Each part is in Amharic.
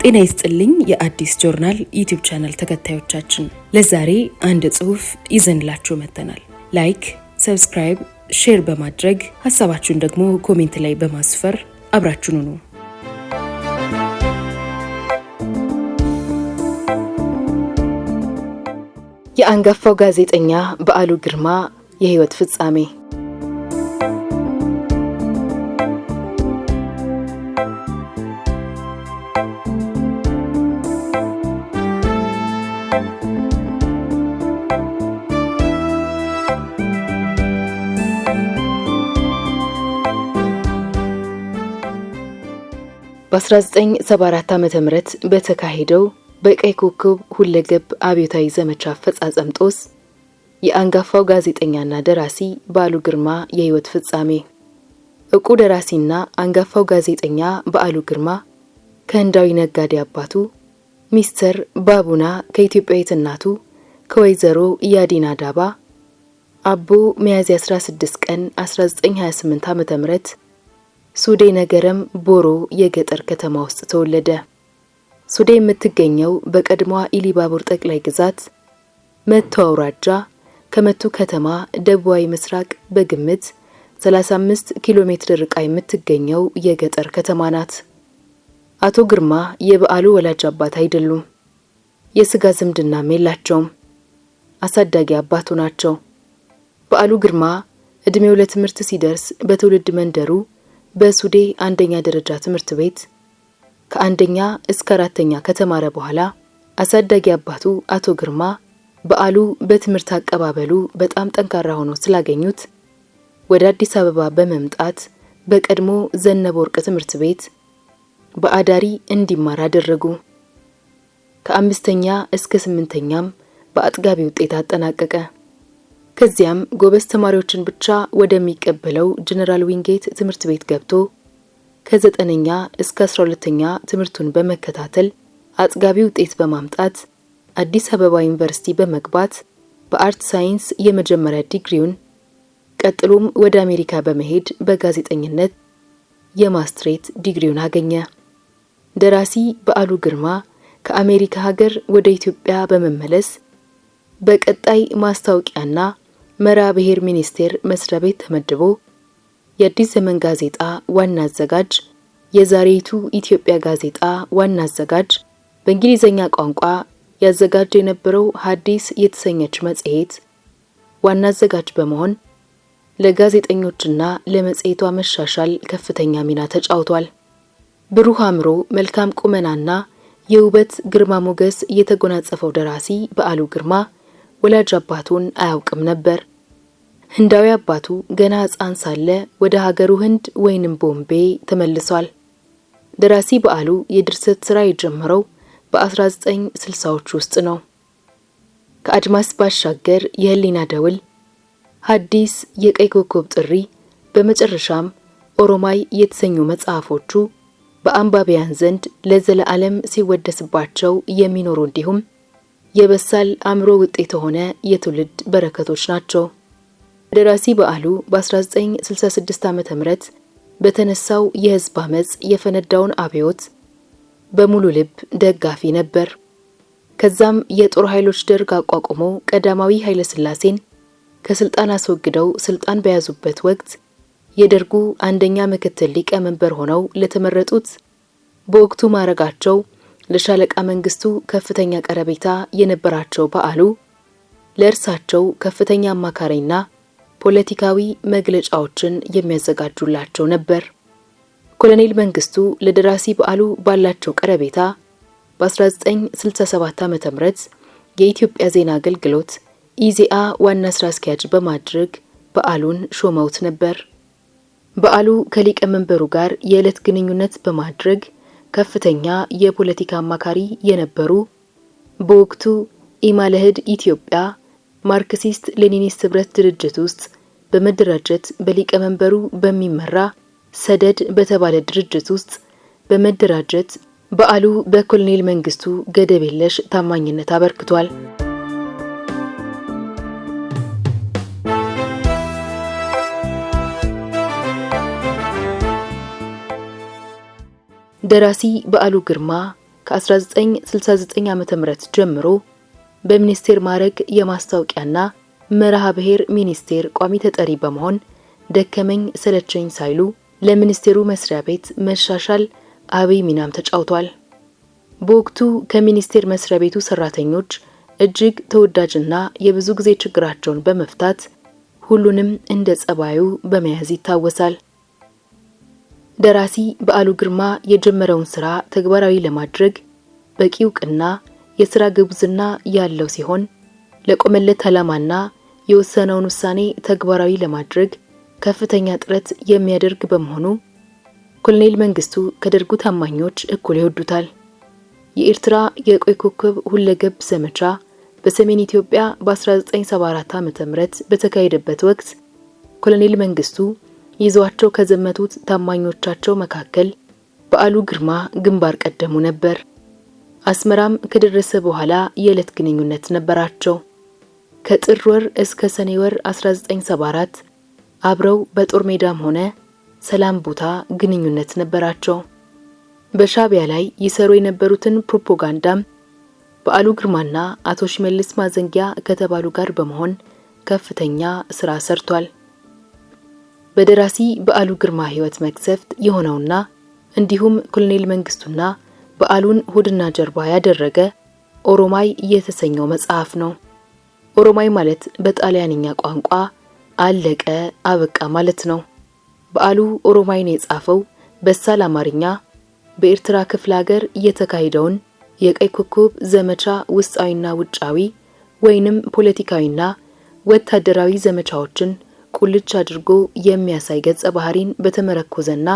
ጤና ይስጥልኝ የአዲስ ጆርናል ዩቲዩብ ቻናል ተከታዮቻችን፣ ለዛሬ አንድ ጽሑፍ ይዘንላችሁ መጥተናል። ላይክ፣ ሰብስክራይብ፣ ሼር በማድረግ ሀሳባችሁን ደግሞ ኮሜንት ላይ በማስፈር አብራችሁን ሁኑ። የአንጋፋው ጋዜጠኛ በዓሉ ግርማ የህይወት ፍጻሜ። በ1974 ዓ.ም በተካሄደው በቀይ ኮከብ ሁለገብ አብዮታዊ ዘመቻ አፈጻጸም ጦስ የአንጋፋው ጋዜጠኛና ደራሲ በዓሉ ግርማ የህይወት ፍጻሜ። እቁ ደራሲና አንጋፋው ጋዜጠኛ በዓሉ ግርማ ከህንዳዊ ነጋዴ አባቱ ሚስተር ባቡና ከኢትዮጵያዊት እናቱ ከወይዘሮ ያዲና ዳባ አቦ ሚያዝያ 16 ቀን 1928 ዓ.ም ሱዴ ነገረም ቦሮ የገጠር ከተማ ውስጥ ተወለደ። ሱዴ የምትገኘው በቀድሞዋ ኢሊባቡር ጠቅላይ ግዛት መቱ አውራጃ ከመቱ ከተማ ደቡባዊ ምስራቅ በግምት 35 ኪሎ ሜትር ርቃ የምትገኘው የገጠር ከተማ ናት። አቶ ግርማ የበዓሉ ወላጅ አባት አይደሉም። የስጋ ዝምድናም የላቸውም። አሳዳጊ አባቱ ናቸው። በዓሉ ግርማ እድሜው ለትምህርት ሲደርስ በትውልድ መንደሩ በሱዴ አንደኛ ደረጃ ትምህርት ቤት ከአንደኛ እስከ አራተኛ ከተማረ በኋላ አሳዳጊ አባቱ አቶ ግርማ በዓሉ በትምህርት አቀባበሉ በጣም ጠንካራ ሆኖ ስላገኙት ወደ አዲስ አበባ በመምጣት በቀድሞ ዘነበ ወርቅ ትምህርት ቤት በአዳሪ እንዲማር አደረጉ። ከአምስተኛ እስከ 8ኛም በአጥጋቢ ውጤት አጠናቀቀ። ከዚያም ጎበዝ ተማሪዎችን ብቻ ወደሚቀበለው ጀነራል ዊንጌት ትምህርት ቤት ገብቶ ከ9ኛ እስከ 12ኛ ትምህርቱን በመከታተል አጥጋቢ ውጤት በማምጣት አዲስ አበባ ዩኒቨርሲቲ በመግባት በአርት ሳይንስ የመጀመሪያ ዲግሪውን ቀጥሎም ወደ አሜሪካ በመሄድ በጋዜጠኝነት የማስትሬት ዲግሪውን አገኘ። ደራሲ በዓሉ ግርማ ከአሜሪካ ሀገር ወደ ኢትዮጵያ በመመለስ በቀጣይ ማስታወቂያና መርሃ ብሔር ሚኒስቴር መስሪያ ቤት ተመድቦ የአዲስ ዘመን ጋዜጣ ዋና አዘጋጅ፣ የዛሬቱ ኢትዮጵያ ጋዜጣ ዋና አዘጋጅ፣ በእንግሊዘኛ ቋንቋ ያዘጋጀ የነበረው ሐዲስ የተሰኘች መጽሔት ዋና አዘጋጅ በመሆን ለጋዜጠኞችና ለመጽሔቷ መሻሻል ከፍተኛ ሚና ተጫውቷል። ብሩህ አእምሮ፣ መልካም ቁመናና የውበት ግርማ ሞገስ የተጎናጸፈው ደራሲ በዓሉ ግርማ ወላጅ አባቱን አያውቅም ነበር። ህንዳዊ አባቱ ገና ሕፃን ሳለ ወደ ሀገሩ ህንድ ወይንም ቦምቤ ተመልሷል። ደራሲ በዓሉ የድርሰት ሥራ የጀመረው በ1960ዎቹ ውስጥ ነው። ከአድማስ ባሻገር የህሊና ደውል፣ ሐዲስ፣ የቀይ ኮከብ ጥሪ፣ በመጨረሻም ኦሮማይ የተሰኙ መጽሐፎቹ በአንባቢያን ዘንድ ለዘለዓለም ሲወደስባቸው የሚኖሩ እንዲሁም የበሳል አእምሮ ውጤት ሆነ የትውልድ በረከቶች ናቸው። ደራሲ በዓሉ በ1966 ዓ.ም በተነሳው የህዝብ አመጽ የፈነዳውን አብዮት በሙሉ ልብ ደጋፊ ነበር። ከዛም የጦር ኃይሎች ደርግ አቋቁሞ ቀዳማዊ ኃይለ ሥላሴን ከስልጣን አስወግደው ስልጣን በያዙበት ወቅት የደርጉ አንደኛ ምክትል ሊቀመንበር ሆነው ለተመረጡት በወቅቱ ማረጋቸው ለሻለቃ መንግስቱ ከፍተኛ ቀረቤታ የነበራቸው በዓሉ ለእርሳቸው ከፍተኛ አማካሪና ፖለቲካዊ መግለጫዎችን የሚያዘጋጁላቸው ነበር። ኮሎኔል መንግስቱ ለደራሲ በዓሉ ባላቸው ቀረቤታ በ1967 ዓ.ም የኢትዮጵያ ዜና አገልግሎት ኢዜአ ዋና ስራ አስኪያጅ በማድረግ በዓሉን ሾመውት ነበር። በዓሉ ከሊቀመንበሩ ጋር የዕለት ግንኙነት በማድረግ ከፍተኛ የፖለቲካ አማካሪ የነበሩ በወቅቱ ኢማለህድ ኢትዮጵያ ማርክሲስት ሌኒኒስት ህብረት ድርጅት ውስጥ በመደራጀት በሊቀመንበሩ በሚመራ ሰደድ በተባለ ድርጅት ውስጥ በመደራጀት በዓሉ በኮሎኔል መንግስቱ ገደብ የለሽ ታማኝነት አበርክቷል። ደራሲ በዓሉ ግርማ ከ1969 ዓ.ም ጀምሮ በሚኒስቴር ማዕረግ የማስታወቂያና መርሃ ብሔር ሚኒስቴር ቋሚ ተጠሪ በመሆን ደከመኝ ሰለቸኝ ሳይሉ ለሚኒስቴሩ መስሪያ ቤት መሻሻል አብይ ሚናም ተጫውቷል። በወቅቱ ከሚኒስቴር መስሪያ ቤቱ ሰራተኞች እጅግ ተወዳጅና የብዙ ጊዜ ችግራቸውን በመፍታት ሁሉንም እንደ ጸባዩ በመያዝ ይታወሳል። ደራሲ በዓሉ ግርማ የጀመረውን ስራ ተግባራዊ ለማድረግ በቂ እውቅና የሥራ ግብዝና ያለው ሲሆን ለቆመለት ዓላማና የወሰነውን ውሳኔ ተግባራዊ ለማድረግ ከፍተኛ ጥረት የሚያደርግ በመሆኑ ኮሎኔል መንግስቱ ከደርጉ ታማኞች እኩል ይወዱታል። የኤርትራ የቀይ ኮከብ ሁለገብ ዘመቻ በሰሜን ኢትዮጵያ በ1974 ዓ.ም በተካሄደበት ወቅት ኮሎኔል መንግስቱ ይዟቸው ከዘመቱት ታማኞቻቸው መካከል በዓሉ ግርማ ግንባር ቀደሙ ነበር። አስመራም ከደረሰ በኋላ የዕለት ግንኙነት ነበራቸው። ከጥር ወር እስከ ሰኔ ወር 1974 አብረው በጦር ሜዳም ሆነ ሰላም ቦታ ግንኙነት ነበራቸው። በሻዕቢያ ላይ ይሰሩ የነበሩትን ፕሮፓጋንዳም በዓሉ ግርማና አቶ ሽመልስ ማዘንጊያ ከተባሉ ጋር በመሆን ከፍተኛ ስራ ሰርቷል። በደራሲ በዓሉ ግርማ ህይወት መክሰፍት የሆነውና እንዲሁም ኮሎኔል መንግስቱና በዓሉን ሆድና ጀርባ ያደረገ ኦሮማይ የተሰኘው መጽሐፍ ነው። ኦሮማይ ማለት በጣሊያንኛ ቋንቋ አለቀ አበቃ ማለት ነው። በዓሉ ኦሮማይን የጻፈው በሳል አማርኛ በኤርትራ ክፍለ ሀገር የተካሄደውን የቀይ ኮከብ ዘመቻ ውስጣዊና ውጫዊ ወይንም ፖለቲካዊና ወታደራዊ ዘመቻዎችን ቁልጭ አድርጎ የሚያሳይ ገጸ ባህሪን በተመረኮዘና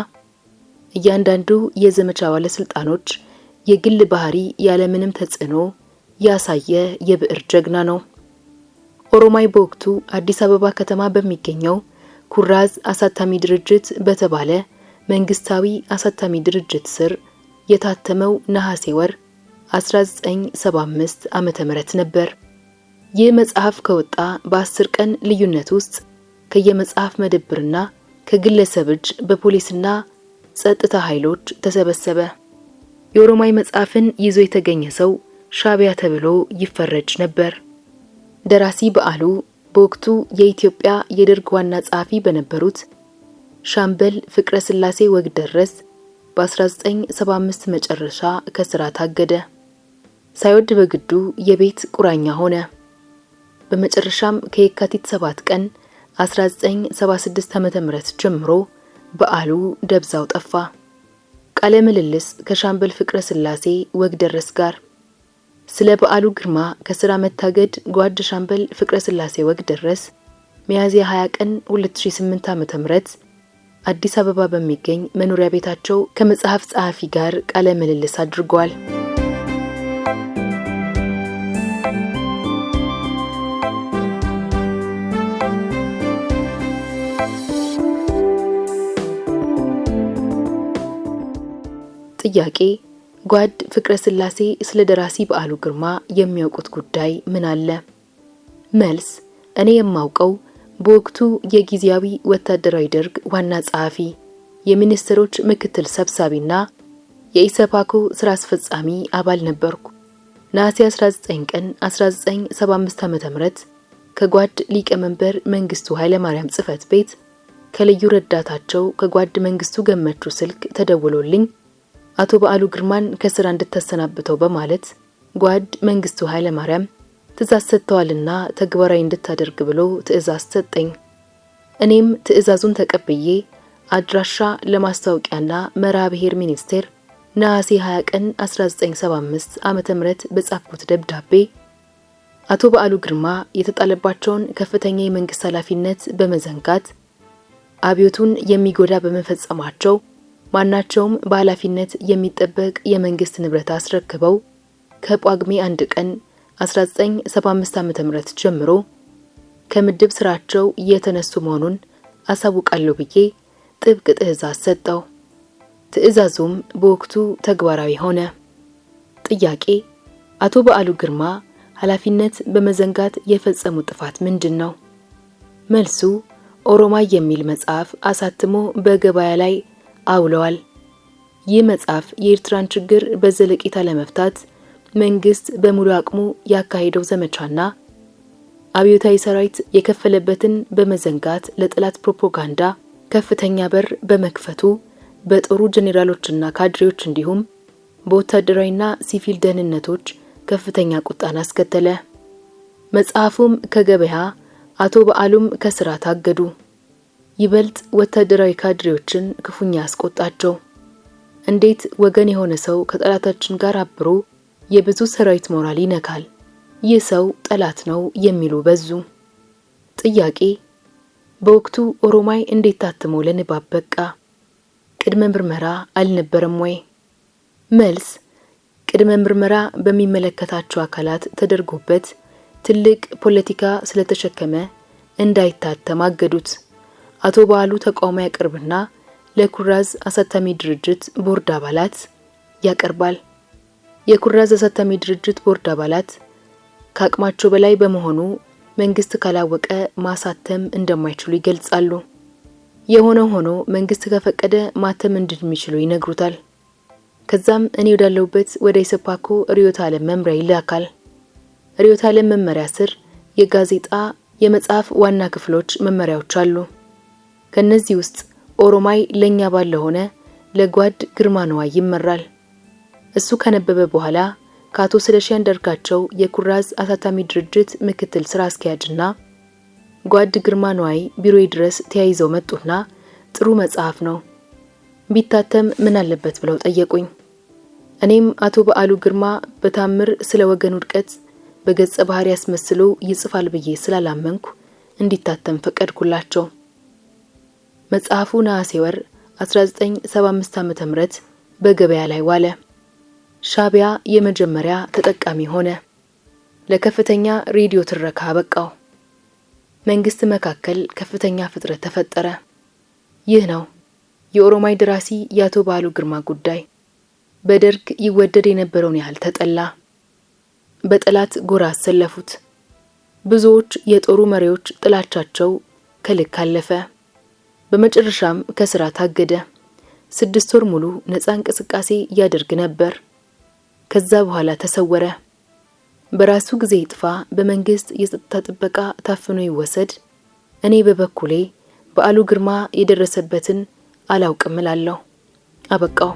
እያንዳንዱ የዘመቻ ባለስልጣኖች የግል ባህሪ ያለምንም ተጽዕኖ ያሳየ የብዕር ጀግና ነው። ኦሮማይ በወቅቱ አዲስ አበባ ከተማ በሚገኘው ኩራዝ አሳታሚ ድርጅት በተባለ መንግስታዊ አሳታሚ ድርጅት ስር የታተመው ነሐሴ ወር 1975 ዓመተ ምህረት ነበር። ይህ መጽሐፍ ከወጣ በ10 ቀን ልዩነት ውስጥ ከየመጽሐፍ መደብርና ከግለሰብ እጅ በፖሊስና ጸጥታ ኃይሎች ተሰበሰበ። የኦሮማይ መጽሐፍን ይዞ የተገኘ ሰው ሻዕቢያ ተብሎ ይፈረጅ ነበር። ደራሲ በዓሉ በወቅቱ የኢትዮጵያ የደርግ ዋና ጸሐፊ በነበሩት ሻምበል ፍቅረ ስላሴ ወግደረስ በ1975 መጨረሻ ከስራ ታገደ። ሳይወድ በግዱ የቤት ቁራኛ ሆነ። በመጨረሻም ከየካቲት 7 ቀን 1976 ዓ.ም ጀምሮ በዓሉ ደብዛው ጠፋ። ቃለ ምልልስ ከሻምበል ፍቅረ ስላሴ ወግደረስ ጋር ስለ በዓሉ ግርማ ከስራ መታገድ ጓድ ሻምበል ፍቅረ ስላሴ ወግደረስ ሚያዝያ 20 ቀን 2008 ዓ.ም አዲስ አበባ በሚገኝ መኖሪያ ቤታቸው ከመጽሐፍ ጸሐፊ ጋር ቃለ ምልልስ አድርገዋል። ጥያቄ ጓድ ፍቅረ ስላሴ ስለ ደራሲ በዓሉ ግርማ የሚያውቁት ጉዳይ ምን አለ? መልስ እኔ የማውቀው በወቅቱ የጊዜያዊ ወታደራዊ ደርግ ዋና ጸሐፊ የሚኒስትሮች ምክትል ሰብሳቢና የኢሰፓኮ ስራ አስፈጻሚ አባል ነበርኩ። ነሐሴ 19 ቀን 1975 ዓ.ም ከጓድ ሊቀመንበር መንግስቱ ኃይለማርያም ጽሕፈት ቤት ከልዩ ረዳታቸው ከጓድ መንግስቱ ገመቹ ስልክ ተደውሎልኝ አቶ በዓሉ ግርማን ከስራ እንድታሰናብተው በማለት ጓድ መንግስቱ ኃይለማርያም ትዕዛዝ ሰጥተዋልና ተግባራዊ እንድታደርግ ብሎ ትዕዛዝ ሰጠኝ። እኔም ትዕዛዙን ተቀብዬ አድራሻ ለማስታወቂያና መርሃ ብሔር ሚኒስቴር ነሐሴ 20 ቀን 1975 ዓ.ም በጻፍኩት ደብዳቤ አቶ በዓሉ ግርማ የተጣለባቸውን ከፍተኛ የመንግስት ኃላፊነት በመዘንጋት አብዮቱን የሚጎዳ በመፈጸማቸው ማናቸውም በኃላፊነት የሚጠበቅ የመንግስት ንብረት አስረክበው ከጳጉሜ 1 ቀን 1975 ዓ.ም ጀምሮ ከምድብ ስራቸው የተነሱ መሆኑን አሳውቃለሁ ብዬ ጥብቅ ትዕዛዝ ሰጠው። ትዕዛዙም በወቅቱ ተግባራዊ ሆነ። ጥያቄ አቶ በዓሉ ግርማ ኃላፊነት በመዘንጋት የፈጸሙ ጥፋት ምንድነው? መልሱ ኦሮማይ የሚል መጽሐፍ አሳትሞ በገበያ ላይ አውለዋል። ይህ መጽሐፍ የኤርትራን ችግር በዘለቄታ ለመፍታት መንግስት በሙሉ አቅሙ ያካሄደው ዘመቻና አብዮታዊ ሰራዊት የከፈለበትን በመዘንጋት ለጠላት ፕሮፓጋንዳ ከፍተኛ በር በመክፈቱ በጦሩ ጄኔራሎችና ካድሬዎች እንዲሁም በወታደራዊና ሲቪል ደህንነቶች ከፍተኛ ቁጣን አስከተለ። መጽሐፉም ከገበያ አቶ በዓሉም ከስራ ታገዱ። ይበልጥ ወታደራዊ ካድሬዎችን ክፉኛ አስቆጣቸው። እንዴት ወገን የሆነ ሰው ከጠላታችን ጋር አብሮ የብዙ ሰራዊት ሞራል ይነካል? ይህ ሰው ጠላት ነው የሚሉ በዙ። ጥያቄ፣ በወቅቱ ኦሮማይ እንዴት ታትሞ ለንባብ በቃ? ቅድመ ምርመራ አልነበረም ወይ? መልስ፣ ቅድመ ምርመራ በሚመለከታቸው አካላት ተደርጎበት ትልቅ ፖለቲካ ስለተሸከመ እንዳይታተም አገዱት። አቶ በዓሉ ተቃውሞ ያቀርብና ለኩራዝ አሳታሚ ድርጅት ቦርድ አባላት ያቀርባል። የኩራዝ አሳታሚ ድርጅት ቦርድ አባላት ከአቅማቸው በላይ በመሆኑ መንግስት ካላወቀ ማሳተም እንደማይችሉ ይገልጻሉ። የሆነ ሆኖ መንግስት ከፈቀደ ማተም እንደሚችሉ ይነግሩታል። ከዛም እኔ ወዳለሁበት ወደ ኢሰፓኮ ርዕዮተ ዓለም መምሪያ ይላካል። ርዕዮተ ዓለም መመሪያ ስር የጋዜጣ የመጽሐፍ ዋና ክፍሎች መመሪያዎች አሉ። ከነዚህ ውስጥ ኦሮማይ ለኛ ባለ ሆነ ለጓድ ግርማ ነዋይ ይመራል። እሱ ከነበበ በኋላ ከአቶ ስለሺ አንዳርጋቸው የኩራዝ አሳታሚ ድርጅት ምክትል ስራ አስኪያጅና ጓድ ግርማ ነዋይ ቢሮዬ ድረስ ተያይዘው መጡና ጥሩ መጽሐፍ ነው ቢታተም ምን አለበት ብለው ጠየቁኝ። እኔም አቶ በዓሉ ግርማ በታምር ስለ ወገን ውድቀት በገጸ ባህሪ ያስመስሎ ይጽፋል ብዬ ስላላመንኩ እንዲታተም ፈቀድኩላቸው። መጽሐፉ ነሐሴ ወር 1975 ዓ.ም በገበያ ላይ ዋለ። ሻቢያ የመጀመሪያ ተጠቃሚ ሆነ። ለከፍተኛ ሬዲዮ ትረካ በቃው። መንግስት መካከል ከፍተኛ ፍጥረት ተፈጠረ። ይህ ነው የኦሮማይ ደራሲ የአቶ በዓሉ ግርማ ጉዳይ። በደርግ ይወደድ የነበረውን ያህል ተጠላ። በጠላት ጎራ አሰለፉት። ብዙዎች የጦሩ መሪዎች ጥላቻቸው ከልክ አለፈ። በመጨረሻም ከስራ ታገደ። 6 ወር ሙሉ ነፃ እንቅስቃሴ ያደርግ ነበር። ከዛ በኋላ ተሰወረ። በራሱ ጊዜ ይጥፋ፣ በመንግስት የጸጥታ ጥበቃ ታፍኖ ይወሰድ። እኔ በበኩሌ በዓሉ ግርማ የደረሰበትን አላውቅም እላለሁ። አበቃው።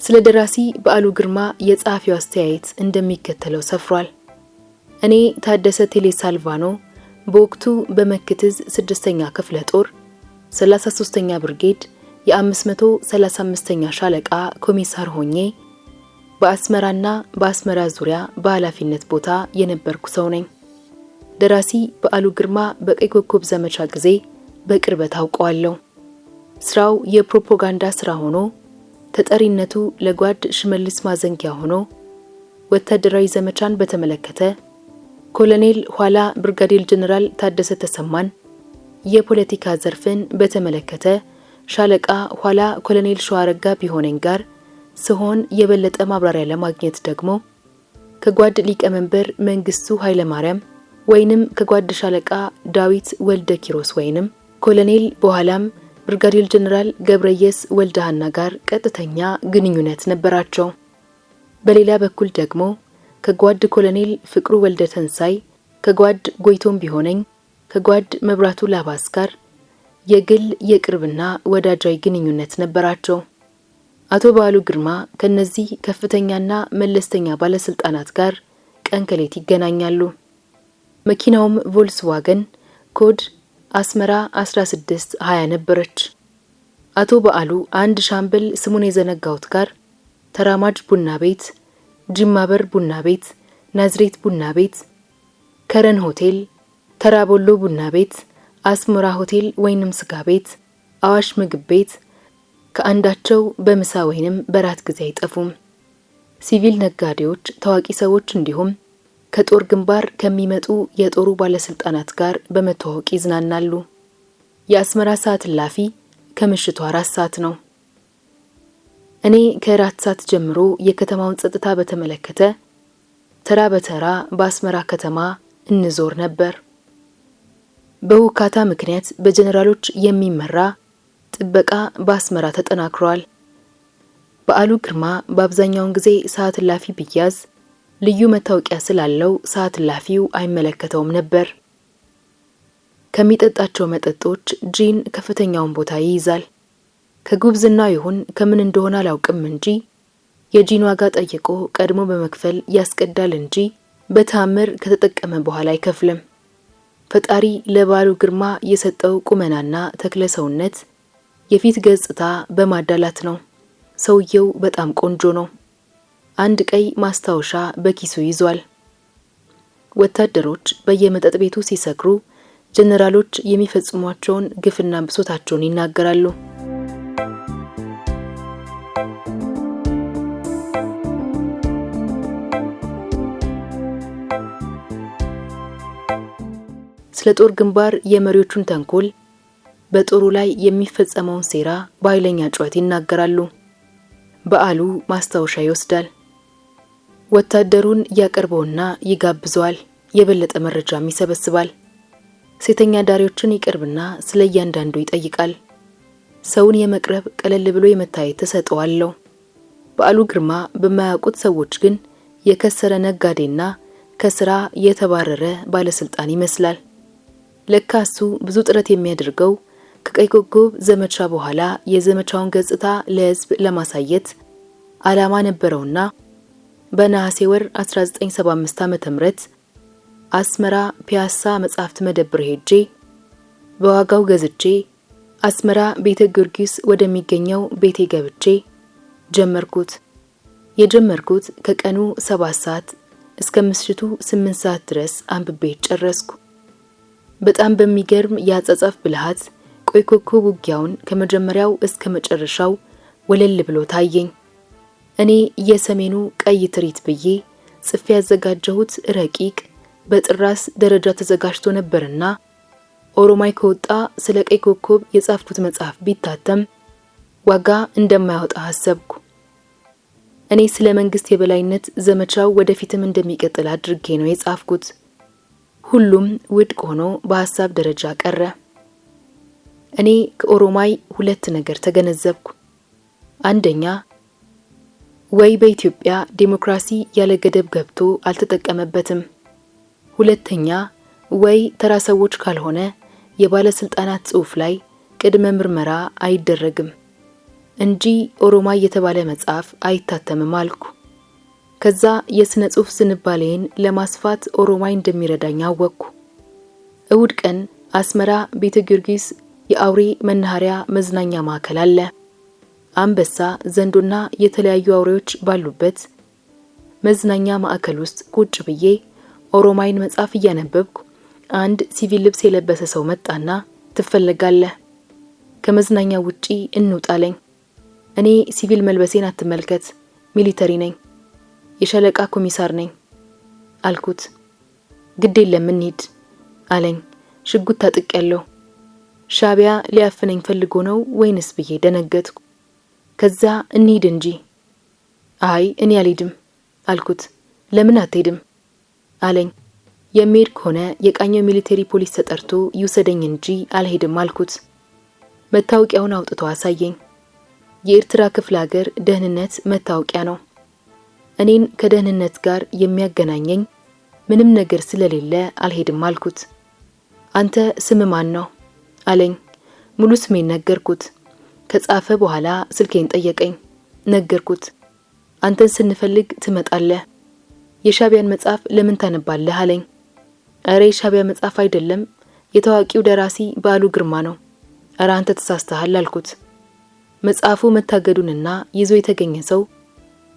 ስለ ደራሲ በዓሉ ግርማ የጸሐፊው አስተያየት እንደሚከተለው ሰፍሯል። እኔ ታደሰ ቴሌ ሳልቫኖ በወቅቱ በመክትዝ 6ኛ ክፍለ ጦር 33ኛ ብርጌድ የ535ኛ ሻለቃ ኮሚሳር ሆኜ በአስመራና በአስመራ ዙሪያ በኃላፊነት ቦታ የነበርኩ ሰው ነኝ። ደራሲ በዓሉ ግርማ በቀይ ኮከብ ዘመቻ ጊዜ በቅርበት አውቀዋለሁ። ስራው የፕሮፓጋንዳ ስራ ሆኖ ተጠሪነቱ ለጓድ ሽመልስ ማዘንጊያ ሆኖ ወታደራዊ ዘመቻን በተመለከተ ኮሎኔል ኋላ ብርጋዴር ጀነራል ታደሰ ተሰማን፣ የፖለቲካ ዘርፍን በተመለከተ ሻለቃ ኋላ ኮሎኔል ሸዋረጋ ቢሆነኝ ጋር ሲሆን የበለጠ ማብራሪያ ለማግኘት ደግሞ ከጓድ ሊቀመንበር መንግስቱ ኃይለማርያም ወይንም ከጓድ ሻለቃ ዳዊት ወልደ ኪሮስ ወይንም ኮሎኔል በኋላም ብርጋዴር ጀነራል ገብረየስ ወልደሃና ጋር ቀጥተኛ ግንኙነት ነበራቸው። በሌላ በኩል ደግሞ ከጓድ ኮሎኔል ፍቅሩ ወልደ ተንሳይ፣ ከጓድ ጎይቶም ቢሆነኝ፣ ከጓድ መብራቱ ላባስ ጋር የግል የቅርብና ወዳጃዊ ግንኙነት ነበራቸው። አቶ በዓሉ ግርማ ከነዚህ ከፍተኛና መለስተኛ ባለስልጣናት ጋር ቀንከሌት ይገናኛሉ። መኪናውም ቮልስዋገን ኮድ አስመራ 1620 ነበረች። አቶ በዓሉ አንድ ሻምበል ስሙን የዘነጋውት ጋር ተራማጅ ቡና ቤት፣ ጅማበር ቡና ቤት፣ ናዝሬት ቡና ቤት፣ ከረን ሆቴል፣ ተራቦሎ ቡና ቤት፣ አስመራ ሆቴል ወይንም ስጋ ቤት፣ አዋሽ ምግብ ቤት ከአንዳቸው በምሳ ወይንም በራት ጊዜ አይጠፉም። ሲቪል ነጋዴዎች፣ ታዋቂ ሰዎች እንዲሁም ከጦር ግንባር ከሚመጡ የጦሩ ባለስልጣናት ጋር በመተዋወቅ ይዝናናሉ። የአስመራ ሰዓት ላፊ ከምሽቱ 4 ሰዓት ነው። እኔ ከ4 ሰዓት ጀምሮ የከተማውን ጸጥታ በተመለከተ ተራ በተራ በአስመራ ከተማ እንዞር ነበር። በውካታ ምክንያት በጀነራሎች የሚመራ ጥበቃ በአስመራ ተጠናክሯል። በዓሉ ግርማ በአብዛኛውን ጊዜ ሰዓት እላፊ ቢያዝ ልዩ መታወቂያ ስላለው ሰዓት እላፊው አይመለከተውም ነበር። ከሚጠጣቸው መጠጦች ጂን ከፍተኛውን ቦታ ይይዛል። ከጉብዝናው ይሁን ከምን እንደሆነ አላውቅም እንጂ የጂን ዋጋ ጠይቆ ቀድሞ በመክፈል ያስቀዳል እንጂ በታምር ከተጠቀመ በኋላ አይከፍልም። ፈጣሪ ለበዓሉ ግርማ የሰጠው ቁመናና ተክለ ሰውነት የፊት ገጽታ በማዳላት ነው። ሰውየው በጣም ቆንጆ ነው። አንድ ቀይ ማስታወሻ በኪሱ ይዟል። ወታደሮች በየመጠጥ ቤቱ ሲሰክሩ ጀነራሎች የሚፈጽሟቸውን ግፍና ብሶታቸውን ይናገራሉ። ስለ ጦር ግንባር የመሪዎቹን ተንኮል፣ በጦሩ ላይ የሚፈጸመውን ሴራ በኃይለኛ ጩኸት ይናገራሉ። በዓሉ ማስታወሻ ይወስዳል። ወታደሩን ያቀርበውና ይጋብዘዋል። የበለጠ መረጃም ይሰበስባል። ሴተኛ ዳሪዎችን ይቀርብና ስለ እያንዳንዱ ይጠይቃል። ሰውን የመቅረብ ቀለል ብሎ የመታየት ተሰጥኦ አለው። በዓሉ ግርማ በማያውቁት ሰዎች ግን የከሰረ ነጋዴና ከስራ የተባረረ ባለስልጣን ይመስላል። ለካሱ ብዙ ጥረት የሚያደርገው ከቀይ ኮከብ ዘመቻ በኋላ የዘመቻውን ገጽታ ለሕዝብ ለማሳየት ዓላማ ነበረውና በነሐሴ ወር 1975 ዓ.ም አስመራ ፒያሳ መጻሕፍት መደብር ሄጄ በዋጋው ገዝቼ አስመራ ቤተ ጊዮርጊስ ወደሚገኘው ቤቴ ገብቼ ጀመርኩት። የጀመርኩት ከቀኑ 7 ሰዓት እስከ ምሽቱ 8 ሰዓት ድረስ አንብቤ ጨረስኩ። በጣም በሚገርም ያጻጻፍ ብልሃት ቀይ ኮከብ ውጊያውን ከመጀመሪያው እስከ መጨረሻው ወለል ብሎ ታየኝ። እኔ የሰሜኑ ቀይ ትርኢት ብዬ ጽፌ ያዘጋጀሁት ረቂቅ በጥራስ ደረጃ ተዘጋጅቶ ነበርና ኦሮማይ ከወጣ ስለ ቀይ ኮከብ የጻፍኩት መጽሐፍ ቢታተም ዋጋ እንደማያወጣ አሰብኩ። እኔ ስለ መንግስት የበላይነት ዘመቻው ወደፊትም እንደሚቀጥል አድርጌ ነው የጻፍኩት። ሁሉም ውድቅ ሆኖ በሐሳብ ደረጃ ቀረ። እኔ ከኦሮማይ ሁለት ነገር ተገነዘብኩ። አንደኛ፣ ወይ በኢትዮጵያ ዲሞክራሲ ያለ ገደብ ገብቶ አልተጠቀመበትም። ሁለተኛ፣ ወይ ተራ ሰዎች ካልሆነ የባለስልጣናት ጽሑፍ ላይ ቅድመ ምርመራ አይደረግም እንጂ ኦሮማይ የተባለ መጽሐፍ አይታተምም አልኩ። ከዛ የስነ ጽሑፍ ዝንባሌን ለማስፋት ኦሮማይ እንደሚረዳኝ አወቅኩ። እሁድ ቀን አስመራ ቤተ ጊዮርጊስ የአውሬ መናኸሪያ መዝናኛ ማዕከል አለ። አንበሳ፣ ዘንዶና የተለያዩ አውሬዎች ባሉበት መዝናኛ ማዕከል ውስጥ ቁጭ ብዬ ኦሮማይን መጽሐፍ እያነበብኩ አንድ ሲቪል ልብስ የለበሰ ሰው መጣና ትፈልጋለህ? ከመዝናኛ ውጪ እንውጣለኝ። እኔ ሲቪል መልበሴን አትመልከት፣ ሚሊተሪ ነኝ፣ የሻለቃ ኮሚሳር ነኝ አልኩት። ግድ የለም እንሂድ አለኝ። ሽጉጥ ታጥቄያለሁ። ሻቢያ ሊያፍነኝ ፈልጎ ነው ወይንስ ብዬ ደነገጥኩ። ከዛ እንሂድ እንጂ። አይ እኔ አልሄድም አልኩት። ለምን አትሄድም አለኝ። የሚሄድ ከሆነ የቃኘው ሚሊተሪ ፖሊስ ተጠርቶ ይውሰደኝ እንጂ አልሄድም አልኩት። መታወቂያውን አውጥቶ አሳየኝ። የኤርትራ ክፍለ ሀገር ደህንነት መታወቂያ ነው። እኔን ከደህንነት ጋር የሚያገናኘኝ ምንም ነገር ስለሌለ አልሄድም አልኩት። አንተ ስም ማን ነው አለኝ። ሙሉ ስሜን ነገርኩት። ከጻፈ በኋላ ስልኬን ጠየቀኝ። ነገርኩት። አንተን ስንፈልግ ትመጣለህ። የሻቢያን መጽሐፍ ለምን ታነባለህ አለኝ። አሬ ሻቢያ መጽሐፍ አይደለም፣ የታዋቂው ደራሲ በዓሉ ግርማ ነው። አረ አንተ ተሳስተሃል አልኩት። መጽሐፉ መታገዱንና ይዞ የተገኘ ሰው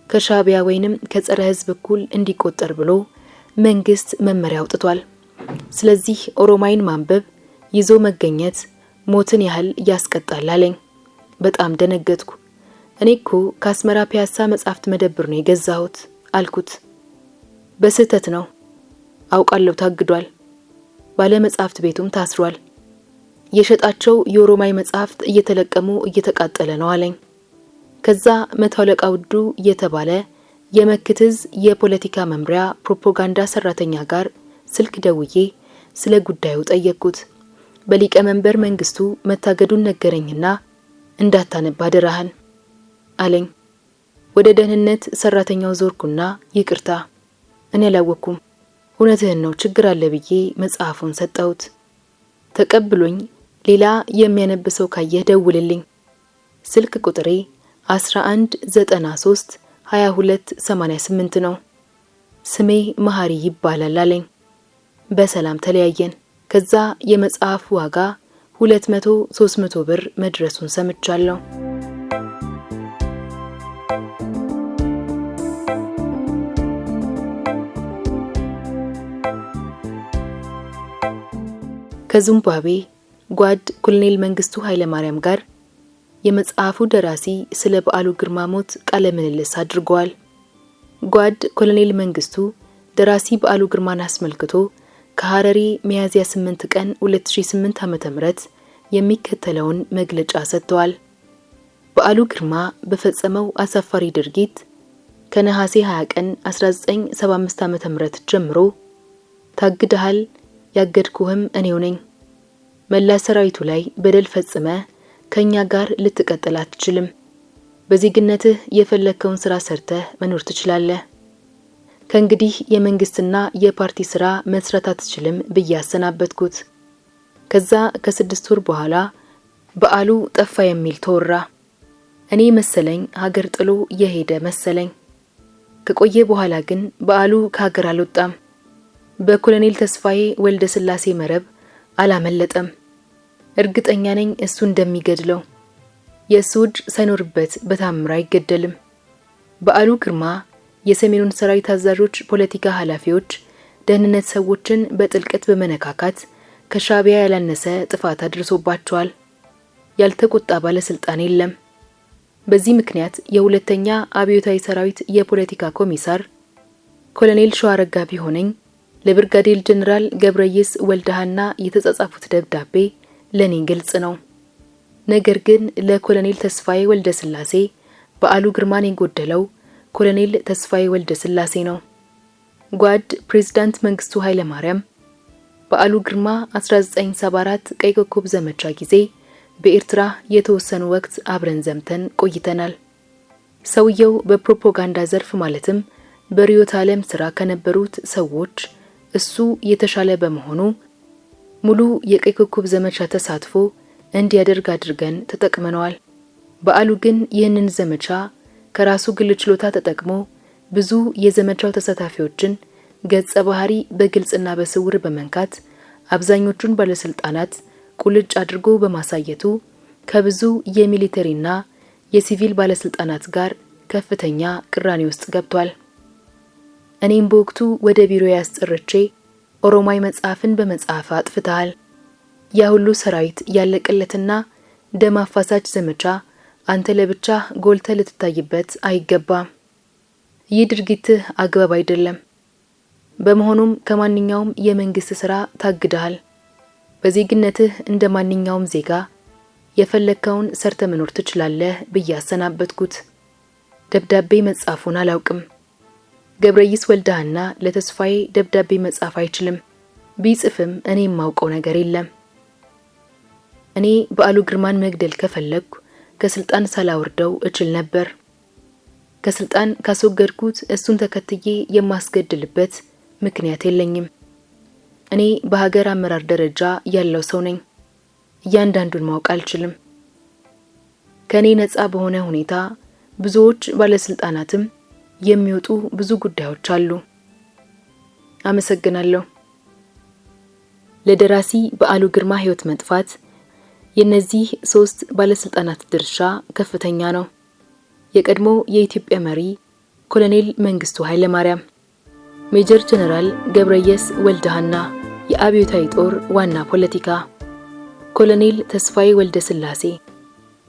ከሻቢያ ወይንም ከጸረ ሕዝብ እኩል እንዲቆጠር ብሎ መንግስት መመሪያ አውጥቷል። ስለዚህ ኦሮማይን ማንበብ ይዞ መገኘት ሞትን ያህል ያስቀጣል አለኝ። በጣም ደነገጥኩ። እኔ እኮ ከአስመራ ፒያሳ መጽሐፍት መደብር ነው የገዛሁት አልኩት። በስህተት ነው አውቃለሁ፣ ታግዷል። ባለ መጽሐፍት ቤቱም ታስሯል። የሸጣቸው የኦሮማይ መጽሐፍት እየተለቀሙ እየተቃጠለ ነው አለኝ። ከዛ መቶ አለቃ ውዱ እየተባለ የመክትዝ የፖለቲካ መምሪያ ፕሮፓጋንዳ ሰራተኛ ጋር ስልክ ደውዬ ስለ ጉዳዩ ጠየቅኩት። በሊቀመንበር መንግስቱ መታገዱን ነገረኝና እንዳታነባ አደራህን አለኝ። ወደ ደህንነት ሰራተኛው ዞርኩና ይቅርታ እኔ አላወኩም፣ እውነትህን ነው ችግር አለ ብዬ መጽሐፉን ሰጠሁት። ተቀብሎኝ ሌላ የሚያነብሰው ካየህ ደውልልኝ፣ ስልክ ቁጥሬ 1193 2288 ነው፣ ስሜ መሐሪ ይባላል አለኝ። በሰላም ተለያየን። ከዛ የመጽሐፉ ዋጋ 200-300 ብር መድረሱን ሰምቻለሁ። ከዚምባብዌ ጓድ ኮሎኔል መንግስቱ ኃይለማርያም ጋር የመጽሐፉ ደራሲ ስለ በዓሉ ግርማ ሞት ቃለ ምልልስ አድርገዋል። ጓድ ኮሎኔል መንግስቱ ደራሲ በዓሉ ግርማን አስመልክቶ ከሐረሪ ሚያዝያ 8 ቀን 2008 ዓ.ም የሚከተለውን መግለጫ ሰጥተዋል። በዓሉ ግርማ በፈጸመው አሳፋሪ ድርጊት ከነሐሴ 20 ቀን 1975 ዓ.ም ጀምሮ ታግደሃል፣ ያገድኩህም እኔው ነኝ። መላ ሰራዊቱ ላይ በደል ፈጽመ ከኛ ጋር ልትቀጥል አትችልም። በዜግነትህ የፈለከውን ስራ ሰርተህ መኖር ትችላለህ። ከእንግዲህ የመንግስትና የፓርቲ ስራ መስራት አትችልም ብዬ አሰናበትኩት። ከዛ ከ6 ወር በኋላ በዓሉ ጠፋ የሚል ተወራ። እኔ መሰለኝ ሀገር ጥሎ የሄደ መሰለኝ። ከቆየ በኋላ ግን በዓሉ ከሀገር አልወጣም። በኮሎኔል ተስፋዬ ወልደ ስላሴ መረብ አላመለጠም። እርግጠኛ ነኝ እሱ እንደሚገድለው። የእሱ እጅ ሳይኖርበት በታምር አይገደልም። በዓሉ ግርማ የሰሜኑን ሰራዊት አዛዦች፣ ፖለቲካ ኃላፊዎች፣ ደህንነት ሰዎችን በጥልቀት በመነካካት ከሻዕቢያ ያላነሰ ጥፋት አድርሶባቸዋል። ያልተቆጣ ባለስልጣን የለም። በዚህ ምክንያት የሁለተኛ አብዮታዊ ሰራዊት የፖለቲካ ኮሚሳር ኮሎኔል ሸዋረጋ ቢሆነኝ ለብርጋዴር ጀነራል ገብረየስ ወልደሃና የተጻጻፉት ደብዳቤ ለኔ ግልጽ ነው። ነገር ግን ለኮሎኔል ተስፋዬ ወልደ ስላሴ በዓሉ ግርማን የጎደለው ኮሎኔል ተስፋዬ ወልደ ስላሴ ነው። ጓድ ፕሬዝዳንት መንግስቱ ኃይለማርያም በዓሉ ግርማ 1974 ቀይ ኮከብ ዘመቻ ጊዜ በኤርትራ የተወሰኑ ወቅት አብረን ዘምተን ቆይተናል። ሰውየው በፕሮፓጋንዳ ዘርፍ ማለትም በርዕዮተ ዓለም ስራ ከነበሩት ሰዎች እሱ የተሻለ በመሆኑ ሙሉ የቀይ ኮከብ ዘመቻ ተሳትፎ እንዲያደርግ አድርገን ተጠቅመነዋል። በዓሉ ግን ይህንን ዘመቻ ከራሱ ግል ችሎታ ተጠቅሞ ብዙ የዘመቻው ተሳታፊዎችን ገጸ ባህሪ በግልጽና በስውር በመንካት አብዛኞቹን ባለስልጣናት ቁልጭ አድርጎ በማሳየቱ ከብዙ የሚሊተሪና የሲቪል ባለስልጣናት ጋር ከፍተኛ ቅራኔ ውስጥ ገብቷል። እኔም በወቅቱ ወደ ቢሮ ያስጠርቼ ኦሮማይ መጽሐፍን በመጽሐፍ አጥፍተሃል፣ ያ ሁሉ ሰራዊት ያለቀለትና ደም አፋሳች ዘመቻ አንተ ለብቻ ጎልተ ልትታይበት አይገባም። ይህ ድርጊትህ አግባብ አይደለም። በመሆኑም ከማንኛውም የመንግስት ስራ ታግደሃል። በዜግነትህ እንደ ማንኛውም ዜጋ የፈለከውን ሰርተ መኖር ትችላለህ ብዬ አሰናበትኩት። ደብዳቤ መጻፉን አላውቅም። ገብረይስ ወልደሃና ለተስፋዬ ደብዳቤ መጻፍ አይችልም። ቢጽፍም እኔ የማውቀው ነገር የለም። እኔ በዓሉ ግርማን መግደል ከፈለኩ ከስልጣን ሳላወርደው እችል ነበር። ከስልጣን ካስወገድኩት እሱን ተከትዬ የማስገድልበት ምክንያት የለኝም። እኔ በሀገር አመራር ደረጃ ያለው ሰው ነኝ። እያንዳንዱን ማወቅ አልችልም። ከኔ ነፃ በሆነ ሁኔታ ብዙዎች ባለስልጣናትም የሚወጡ ብዙ ጉዳዮች አሉ። አመሰግናለሁ። ለደራሲ በዓሉ ግርማ ህይወት መጥፋት የነዚህ 3 ባለስልጣናት ድርሻ ከፍተኛ ነው። የቀድሞ የኢትዮጵያ መሪ ኮሎኔል መንግስቱ ኃይለማርያም፣ ሜጀር ጀነራል ገብረየስ ወልደሃና የአብዮታዊ ጦር ዋና ፖለቲካ፣ ኮሎኔል ተስፋዬ ወልደ ስላሴ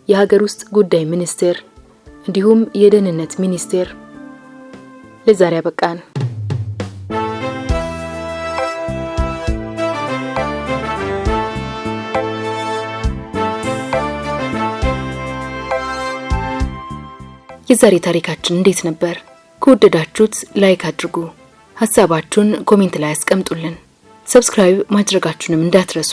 የሀገር ውስጥ ጉዳይ ሚኒስቴር እንዲሁም የደህንነት ሚኒስቴር። ለዛሬ አበቃን። የዛሬ ታሪካችን እንዴት ነበር? ከወደዳችሁት ላይክ አድርጉ። ሐሳባችሁን ኮሜንት ላይ አስቀምጡልን። ሰብስክራይብ ማድረጋችሁንም እንዳትረሱ።